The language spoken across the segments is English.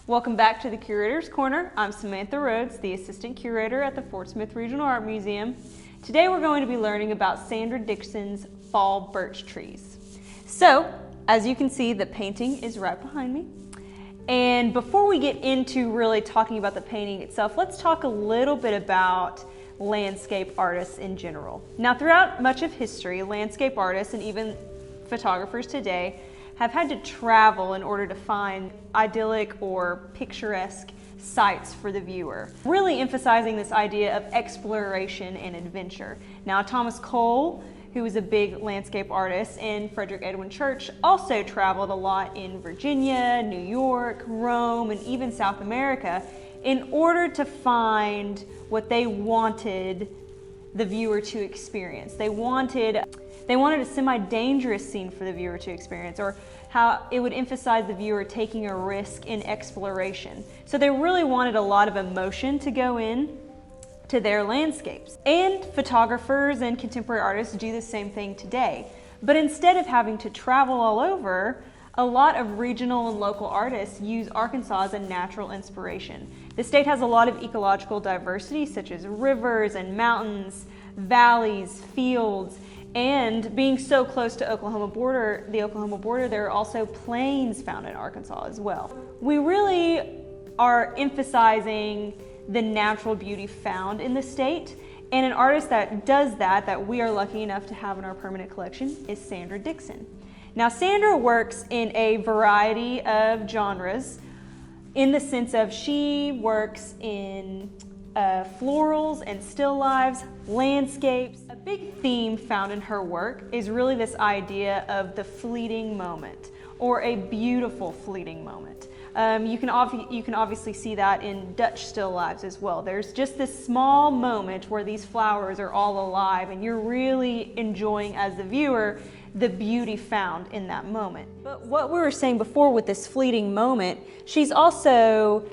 Welcome back to the Curator's Corner. I'm Samantha Rhodes, the Assistant Curator at the Fort Smith Regional Art Museum. Today we're going to be learning about Sandra Dixon's Fall Birch Trees. So, as you can see, the painting is right behind me. And before we get into really talking about the painting itself, let's talk a little bit about landscape artists in general. Now, throughout much of history, landscape artists and even photographers today have had to travel in order to find idyllic or picturesque sites for the viewer, really emphasizing this idea of exploration and adventure. Now, Thomas Cole, who was a big landscape artist, and Frederic Edwin Church also traveled a lot in Virginia, New York, Rome, and even South America in order to find what they wanted the viewer to experience. They wanted a semi-dangerous scene for the viewer to experience, or how it would emphasize the viewer taking a risk in exploration. So they really wanted a lot of emotion to go in to their landscapes. And photographers and contemporary artists do the same thing today. But instead of having to travel all over, a lot of regional and local artists use Arkansas as a natural inspiration. The state has a lot of ecological diversity, such as rivers and mountains, valleys, fields, and being so close to the Oklahoma border, there are also plains found in Arkansas as well. We really are emphasizing the natural beauty found in the state, and an artist that does that we are lucky enough to have in our permanent collection is Sandra Dixon. Now, Sandra works in a variety of genres in the sense of she works in florals and still lifes, landscapes. A big theme found in her work is really this idea of the fleeting moment, or a beautiful fleeting moment. You can obviously see that in Dutch still lives as well. There's just this small moment where these flowers are all alive and you're really enjoying, as the viewer, the beauty found in that moment. But what we were saying before with this fleeting moment, she's also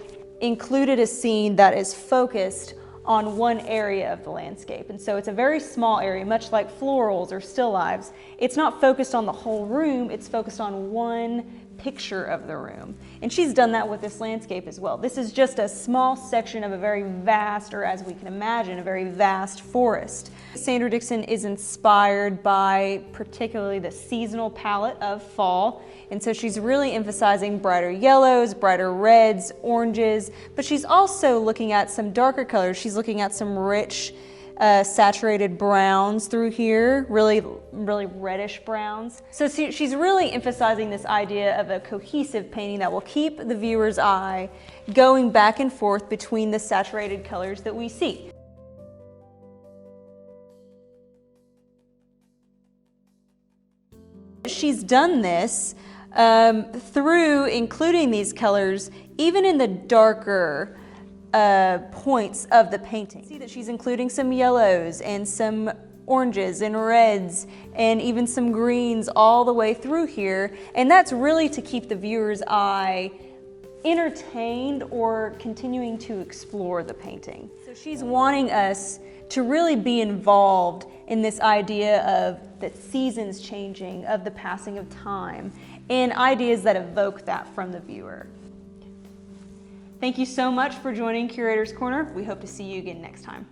included a scene that is focused on one area of the landscape. And so it's a very small area, much like florals or still lives. It's not focused on the whole room, it's focused on one picture of the room. And she's done that with this landscape as well. This is just a small section of a very vast, or as we can imagine, a very vast forest. Sandra Dixon is inspired by particularly the seasonal palette of fall. And so she's really emphasizing brighter yellows, brighter reds, oranges, but she's also looking at some darker colors. She's looking at some rich, saturated browns through here, really reddish browns. So she's really emphasizing this idea of a cohesive painting that will keep the viewer's eye going back and forth between the saturated colors that we see. She's done this through including these colors even in the darker points of the painting. See that she's including some yellows and some oranges and reds and even some greens all the way through here, and that's really to keep the viewer's eye entertained or continuing to explore the painting. So she's wanting us to really be involved in this idea of the seasons changing, of the passing of time, and ideas that evoke that from the viewer. Thank you so much for joining Curator's Corner. We hope to see you again next time.